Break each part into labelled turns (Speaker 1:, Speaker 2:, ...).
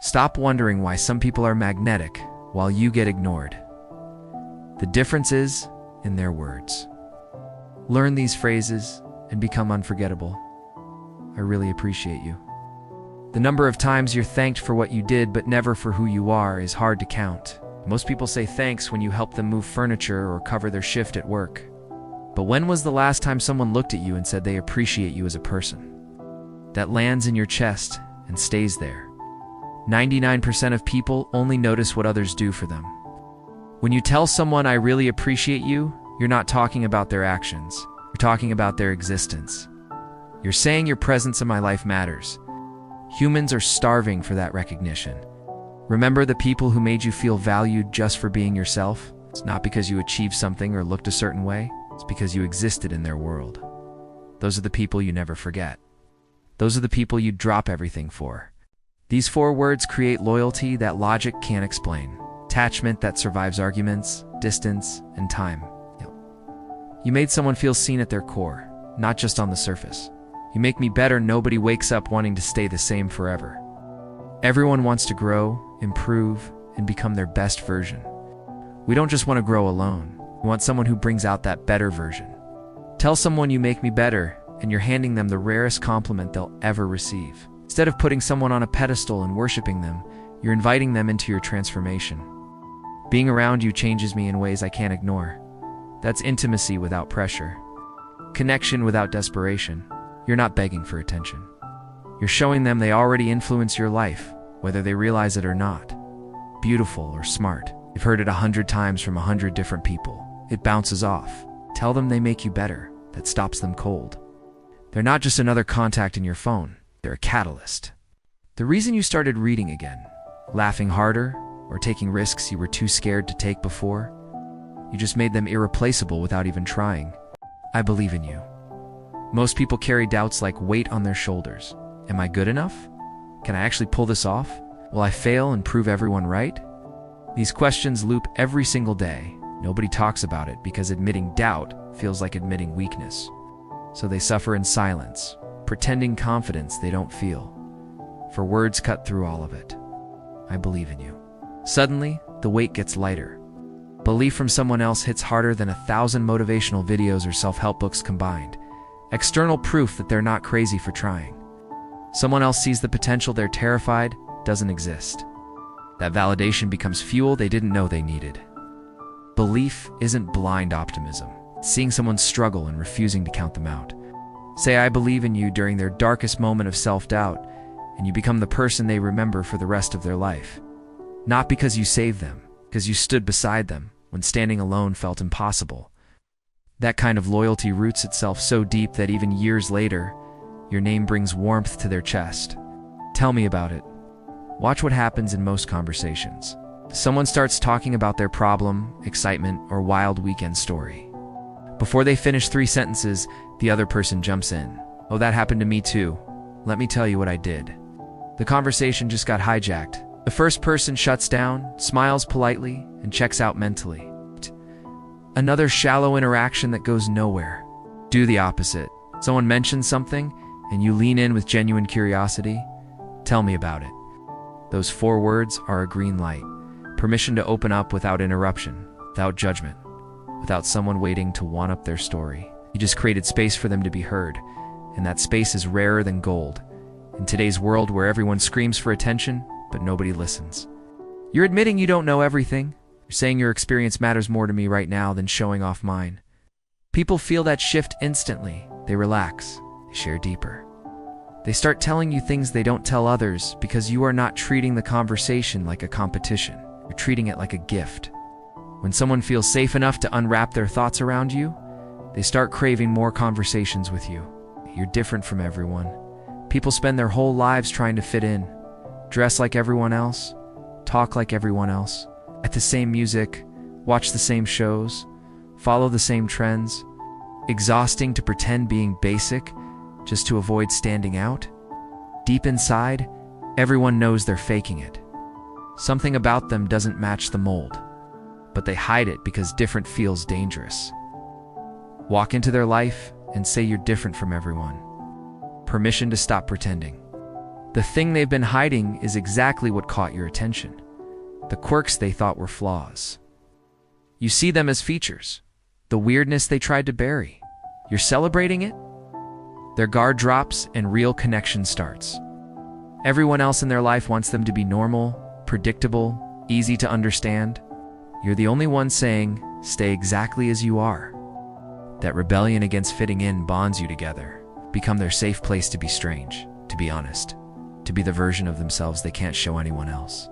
Speaker 1: Stop wondering why some people are magnetic while you get ignored. The difference is in their words. Learn these phrases and become unforgettable. I really appreciate you. The number of times you're thanked for what you did but never for who you are is hard to count. Most people say thanks when you help them move furniture or cover their shift at work. But when was the last time someone looked at you and said they appreciate you as a person? That lands in your chest and stays there. 99% of people only notice what others do for them. When you tell someone I really appreciate you, you're not talking about their actions. You're talking about their existence. You're saying your presence in my life matters. Humans are starving for that recognition. Remember the people who made you feel valued just for being yourself? It's not because you achieved something or looked a certain way. It's because you existed in their world. Those are the people you never forget. Those are the people you'd drop everything for. These 4 words create loyalty that logic can't explain. Attachment that survives arguments, distance, and time. You made someone feel seen at their core, not just on the surface. You make me better. Nobody wakes up wanting to stay the same forever. Everyone wants to grow, improve, and become their best version. We don't just want to grow alone. We want someone who brings out that better version. Tell someone you make me better, and you're handing them the rarest compliment they'll ever receive. Instead of putting someone on a pedestal and worshiping them, you're inviting them into your transformation. Being around you changes me in ways I can't ignore. That's intimacy without pressure. Connection without desperation. You're not begging for attention. You're showing them they already influence your life, whether they realize it or not. Beautiful or smart. You've heard it 100 times from 100 different people. It bounces off. Tell them they make you better. That stops them cold. They're not just another contact in your phone. They're a catalyst. The reason you started reading again, laughing harder, or taking risks you were too scared to take before, you just made them irreplaceable without even trying. I believe in you. Most people carry doubts like weight on their shoulders. Am I good enough? Can I actually pull this off? Will I fail and prove everyone right? These questions loop every single day. Nobody talks about it because admitting doubt feels like admitting weakness. So they suffer in silence, pretending confidence they don't feel. For words cut through all of it. I believe in you. Suddenly, the weight gets lighter. Belief from someone else hits harder than 1,000 motivational videos or self-help books combined. External proof that they're not crazy for trying. Someone else sees the potential they're terrified doesn't exist. That validation becomes fuel they didn't know they needed. Belief isn't blind optimism. It's seeing someone struggle and refusing to count them out. Say I believe in you during their darkest moment of self-doubt, and you become the person they remember for the rest of their life. Not because you saved them, because you stood beside them when standing alone felt impossible. That kind of loyalty roots itself so deep that even years later, your name brings warmth to their chest. Tell me about it. Watch what happens in most conversations. Someone starts talking about their problem, excitement, or wild weekend story. Before they finish 3 sentences, the other person jumps in. Oh, that happened to me too. Let me tell you what I did. The conversation just got hijacked. The first person shuts down, smiles politely, and checks out mentally. Another shallow interaction that goes nowhere. Do the opposite. Someone mentions something, and you lean in with genuine curiosity. Tell me about it. Those 4 words are a green light. Permission to open up without interruption, without judgment, without someone waiting to one-up their story. You just created space for them to be heard, and that space is rarer than gold. In today's world where everyone screams for attention, but nobody listens. You're admitting you don't know everything. You're saying your experience matters more to me right now than showing off mine. People feel that shift instantly. They relax. They share deeper. They start telling you things they don't tell others because you are not treating the conversation like a competition. You're treating it like a gift. When someone feels safe enough to unwrap their thoughts around you, they start craving more conversations with you. You're different from everyone. People spend their whole lives trying to fit in, dress like everyone else, talk like everyone else, at the same music, watch the same shows, follow the same trends. Exhausting to pretend being basic just to avoid standing out. Deep inside, everyone knows they're faking it. Something about them doesn't match the mold, but they hide it because different feels dangerous. Walk into their life and say you're different from everyone. Permission to stop pretending. The thing they've been hiding is exactly what caught your attention. The quirks they thought were flaws. You see them as features. The weirdness they tried to bury. You're celebrating it? Their guard drops and real connection starts. Everyone else in their life wants them to be normal, predictable, easy to understand. You're the only one saying, stay exactly as you are. That rebellion against fitting in bonds you together. Become their safe place to be strange, to be honest, to be the version of themselves they can't show anyone else.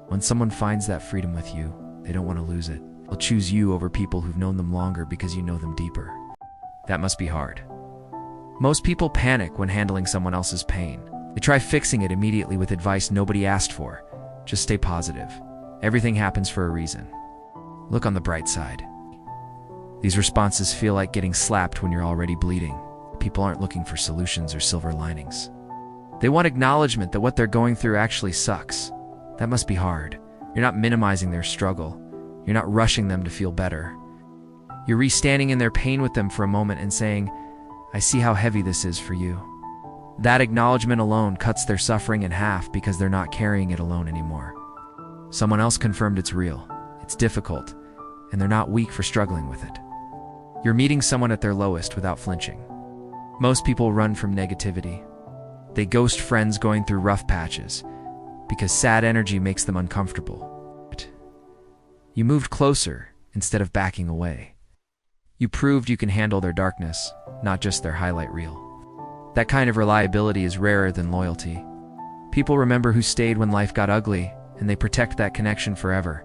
Speaker 1: When someone finds that freedom with you, they don't want to lose it. They'll choose you over people who've known them longer because you know them deeper. That must be hard. Most people panic when handling someone else's pain. They try fixing it immediately with advice nobody asked for. Just stay positive. Everything happens for a reason. Look on the bright side. These responses feel like getting slapped when you're already bleeding. People aren't looking for solutions or silver linings. They want acknowledgement that what they're going through actually sucks. That must be hard. You're not minimizing their struggle. You're not rushing them to feel better. You're re-standing in their pain with them for a moment and saying, I see how heavy this is for you. That acknowledgement alone cuts their suffering in half because they're not carrying it alone anymore. Someone else confirmed it's real, it's difficult, and they're not weak for struggling with it. You're meeting someone at their lowest without flinching. Most people run from negativity. They ghost friends going through rough patches because sad energy makes them uncomfortable. You moved closer instead of backing away. You proved you can handle their darkness, not just their highlight reel. That kind of reliability is rarer than loyalty. People remember who stayed when life got ugly, and they protect that connection forever.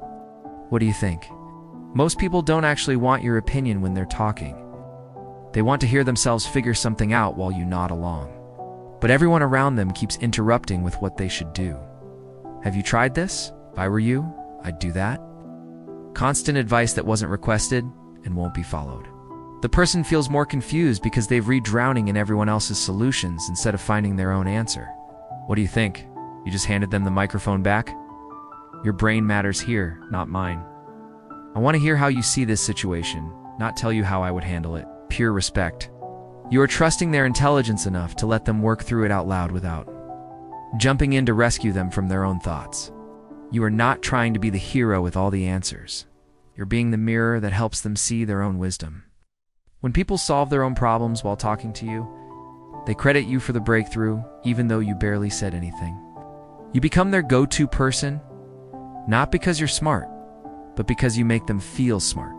Speaker 1: What do you think? Most people don't actually want your opinion when they're talking. They want to hear themselves figure something out while you nod along. But everyone around them keeps interrupting with what they should do. Have you tried this? If I were you, I'd do that. Constant advice that wasn't requested and won't be followed. The person feels more confused because they've drowning in everyone else's solutions instead of finding their own answer. What do you think? You just handed them the microphone back? Your brain matters here, not mine. I want to hear how you see this situation, not tell you how I would handle it. Pure respect. You are trusting their intelligence enough to let them work through it out loud without jumping in to rescue them from their own thoughts. You are not trying to be the hero with all the answers. You're being the mirror that helps them see their own wisdom. When people solve their own problems while talking to you, they credit you for the breakthrough, even though you barely said anything. You become their go-to person, not because you're smart, but because you make them feel smart.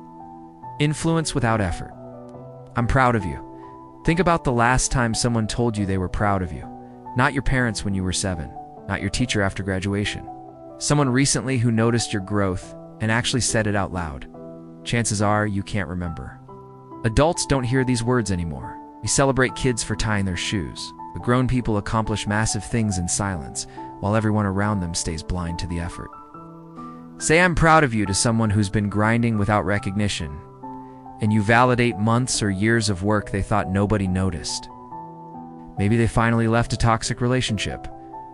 Speaker 1: Influence without effort. I'm proud of you. Think about the last time someone told you they were proud of you. Not your parents when you were 7, not your teacher after graduation. Someone recently who noticed your growth and actually said it out loud. Chances are you can't remember. Adults don't hear these words anymore. We celebrate kids for tying their shoes, but grown people accomplish massive things in silence, while everyone around them stays blind to the effort. Say I'm proud of you to someone who's been grinding without recognition, and you validate months or years of work they thought nobody noticed. Maybe they finally left a toxic relationship,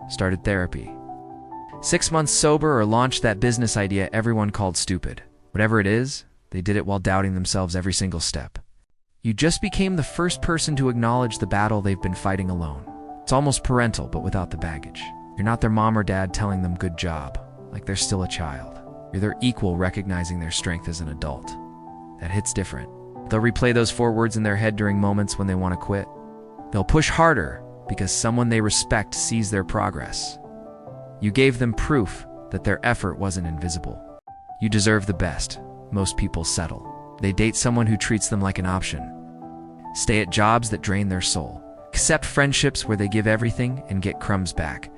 Speaker 1: started therapy, 6 months sober, or launched that business idea everyone called stupid. Whatever it is, they did it while doubting themselves every single step. You just became the first person to acknowledge the battle they've been fighting alone. It's almost parental, but without the baggage. You're not their mom or dad telling them good job, like they're still a child. You're their equal recognizing their strength as an adult. That hits different. They'll replay those 4 words in their head during moments when they want to quit. They'll push harder because someone they respect sees their progress. You gave them proof that their effort wasn't invisible. You deserve the best. Most people settle. They date someone who treats them like an option. Stay at jobs that drain their soul. Accept friendships where they give everything and get crumbs back.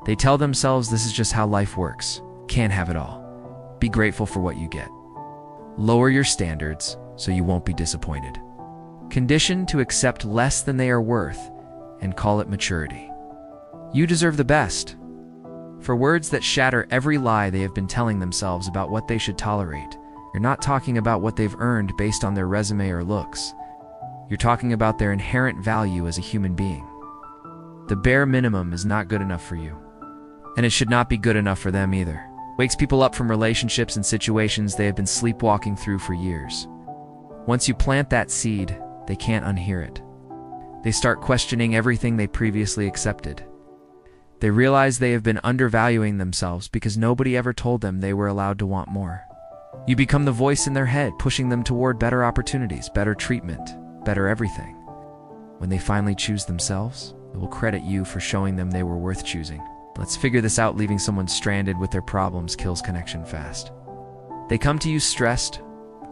Speaker 1: They tell themselves this is just how life works. Can't have it all. Be grateful for what you get. Lower your standards so you won't be disappointed. Condition to accept less than they are worth and call it maturity. You deserve the best. For words that shatter every lie they have been telling themselves about what they should tolerate, you're not talking about what they've earned based on their resume or looks. You're talking about their inherent value as a human being. The bare minimum is not good enough for you, and it should not be good enough for them either. Wakes people up from relationships and situations they have been sleepwalking through for years. Once you plant that seed, they can't unhear it. They start questioning everything they previously accepted. They realize they have been undervaluing themselves because nobody ever told them they were allowed to want more. You become the voice in their head, pushing them toward better opportunities, better treatment, better everything. When they finally choose themselves, they will credit you for showing them they were worth choosing. Let's figure this out. Leaving someone stranded with their problems kills connection fast. They come to you stressed,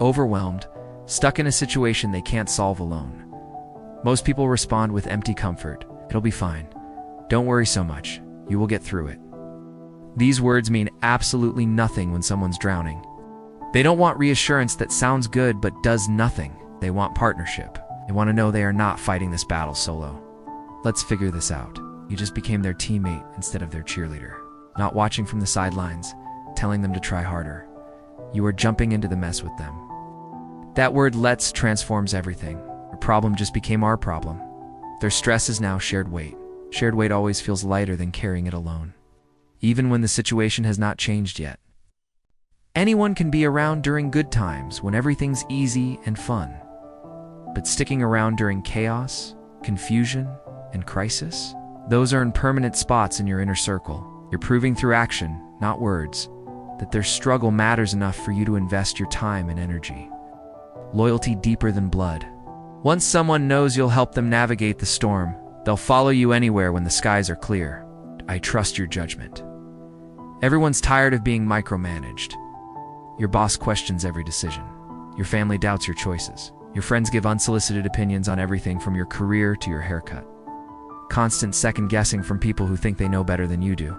Speaker 1: overwhelmed, stuck in a situation they can't solve alone. Most people respond with empty comfort. It'll be fine. Don't worry so much. You will get through it. These words mean absolutely nothing when someone's drowning. They don't want reassurance that sounds good but does nothing. They want partnership. They want to know they are not fighting this battle solo. Let's figure this out. You just became their teammate instead of their cheerleader. Not watching from the sidelines, telling them to try harder. You are jumping into the mess with them. That word "let's" transforms everything. Your problem just became our problem. Their stress is now shared weight. Shared weight always feels lighter than carrying it alone, even when the situation has not changed yet. Anyone can be around during good times when everything's easy and fun. But sticking around during chaos, confusion, and crisis, those earn permanent spots in your inner circle. You're proving through action, not words, that their struggle matters enough for you to invest your time and energy. Loyalty deeper than blood. Once someone knows you'll help them navigate the storm, they'll follow you anywhere when the skies are clear. I trust your judgment. Everyone's tired of being micromanaged. Your boss questions every decision. Your family doubts your choices. Your friends give unsolicited opinions on everything from your career to your haircut. Constant second-guessing from people who think they know better than you do.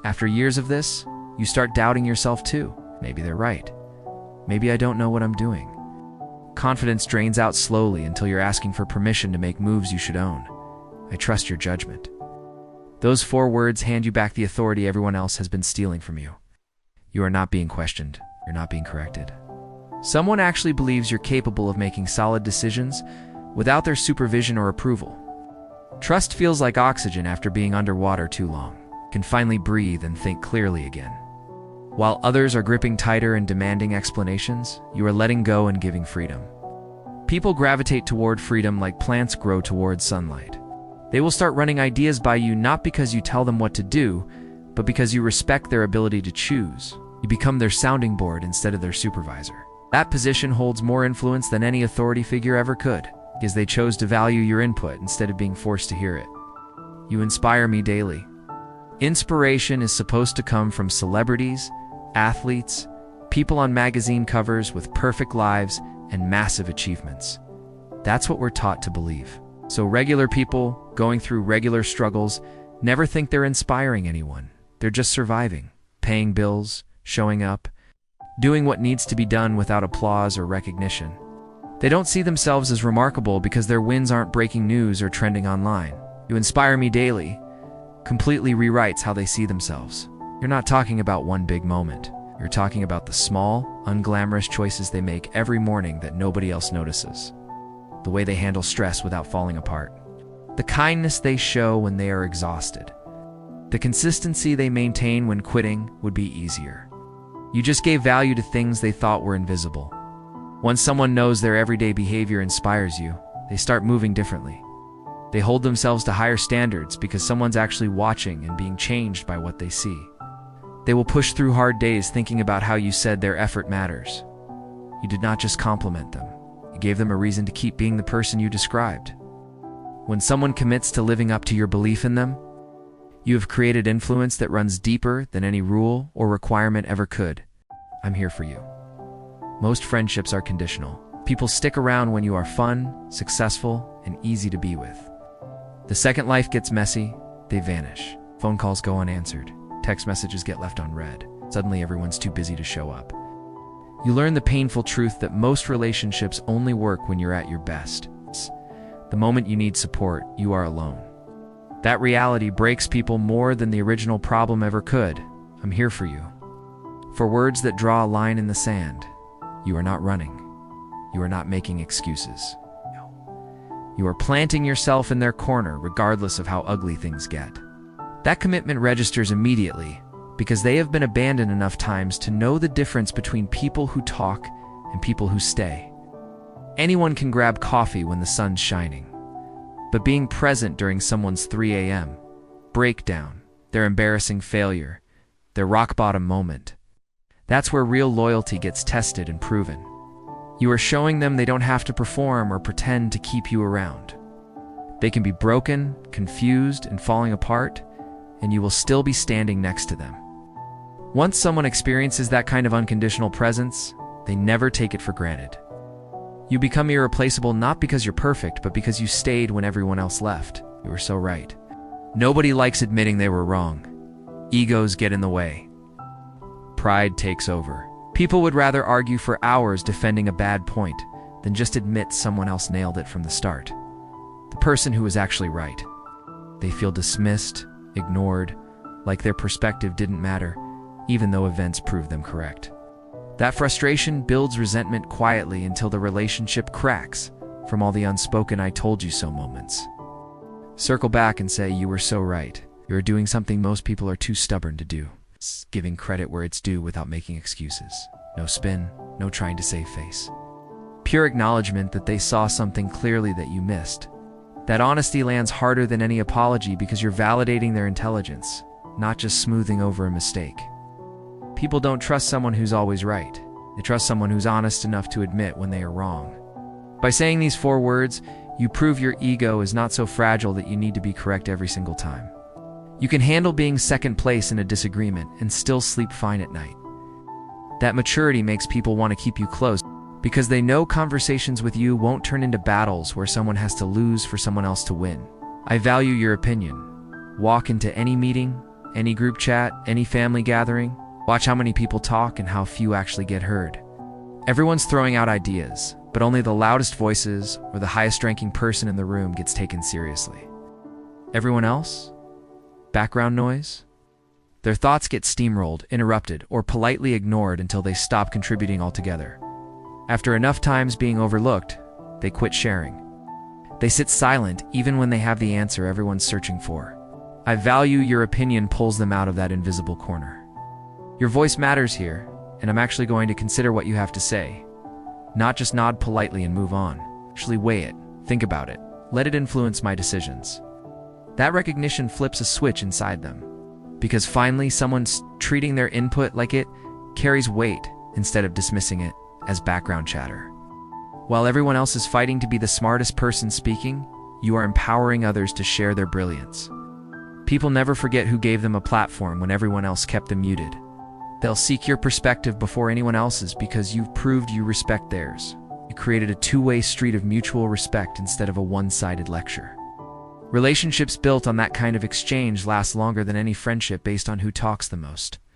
Speaker 1: After years of this, you start doubting yourself too. Maybe they're right. Maybe I don't know what I'm doing. Confidence drains out slowly until you're asking for permission to make moves you should own. I trust your judgment. Those 4 words hand you back the authority everyone else has been stealing from you. You are not being questioned. You're not being corrected. Someone actually believes you're capable of making solid decisions without their supervision or approval. Trust feels like oxygen after being underwater too long. You can finally breathe and think clearly again. While others are gripping tighter and demanding explanations, you are letting go and giving freedom. People gravitate toward freedom like plants grow toward sunlight. They will start running ideas by you not because you tell them what to do, but because you respect their ability to choose. You become their sounding board instead of their supervisor. That position holds more influence than any authority figure ever could, because they chose to value your input instead of being forced to hear it. You inspire me daily. Inspiration is supposed to come from celebrities, athletes, people on magazine covers with perfect lives and massive achievements. That's what we're taught to believe. So regular people, going through regular struggles, never think they're inspiring anyone. They're just surviving, paying bills, showing up, doing what needs to be done without applause or recognition. They don't see themselves as remarkable because their wins aren't breaking news or trending online. You inspire me daily completely rewrites how they see themselves. You're not talking about one big moment. You're talking about the small, unglamorous choices they make every morning that nobody else notices. The way they handle stress without falling apart. The kindness they show when they are exhausted. The consistency they maintain when quitting would be easier. You just gave value to things they thought were invisible. Once someone knows their everyday behavior inspires you, they start moving differently. They hold themselves to higher standards because someone's actually watching and being changed by what they see. They will push through hard days thinking about how you said their effort matters. You did not just compliment them. You gave them a reason to keep being the person you described. When someone commits to living up to your belief in them, you have created influence that runs deeper than any rule or requirement ever could. I'm here for you. Most friendships are conditional. People stick around when you are fun, successful, and easy to be with. The second life gets messy, they vanish. Phone calls go unanswered. Text messages get left unread. Suddenly everyone's too busy to show up. You learn the painful truth that most relationships only work when you're at your best. The moment you need support, you are alone. That reality breaks people more than the original problem ever could. I'm here for you. For words that draw a line in the sand, you are not running. You are not making excuses. You are planting yourself in their corner regardless of how ugly things get. That commitment registers immediately because they have been abandoned enough times to know the difference between people who talk and people who stay. Anyone can grab coffee when the sun's shining, but being present during someone's 3 a.m. breakdown their embarrassing failure, their rock bottom moment. That's where real loyalty gets tested and proven. You are showing them they don't have to perform or pretend to keep you around. They can be broken, confused, and falling apart, and you will still be standing next to them. Once someone experiences that kind of unconditional presence, they never take it for granted. You become irreplaceable not because you're perfect, but because you stayed when everyone else left. You were so right. Nobody likes admitting they were wrong. Egos get in the way. Pride takes over. People would rather argue for hours defending a bad point than just admit someone else nailed it from the start. The person who was actually right. They feel dismissed, ignored, like their perspective didn't matter, even though events proved them correct. That frustration builds resentment quietly until the relationship cracks from all the unspoken "I told you so" moments. Circle back and say, "You were so right. You are doing something most people are too stubborn to do." It's giving credit where it's due without making excuses. No spin, no trying to save face. Pure acknowledgement that they saw something clearly that you missed. That honesty lands harder than any apology because you're validating their intelligence, not just smoothing over a mistake. People don't trust someone who's always right. They trust someone who's honest enough to admit when they are wrong. By saying these 4 words, you prove your ego is not so fragile that you need to be correct every single time. You can handle being second place in a disagreement and still sleep fine at night. That maturity makes people want to keep you close because they know conversations with you won't turn into battles where someone has to lose for someone else to win. I value your opinion. Walk into any meeting, any group chat, any family gathering. Watch how many people talk and how few actually get heard. Everyone's throwing out ideas, but only the loudest voices or the highest-ranking person in the room gets taken seriously. Everyone else? Background noise? Their thoughts get steamrolled, interrupted, or politely ignored until they stop contributing altogether. After enough times being overlooked, they quit sharing. They sit silent even when they have the answer everyone's searching for. I value your opinion pulls them out of that invisible corner. Your voice matters here, and I'm actually going to consider what you have to say. Not just nod politely and move on. Actually weigh it, think about it, let it influence my decisions. That recognition flips a switch inside them. Because finally someone's treating their input like it carries weight instead of dismissing it as background chatter. While everyone else is fighting to be the smartest person speaking, you are empowering others to share their brilliance. People never forget who gave them a platform when everyone else kept them muted. They'll seek your perspective before anyone else's because you've proved you respect theirs. You created a two-way street of mutual respect instead of a one-sided lecture. Relationships built on that kind of exchange last longer than any friendship based on who talks the most.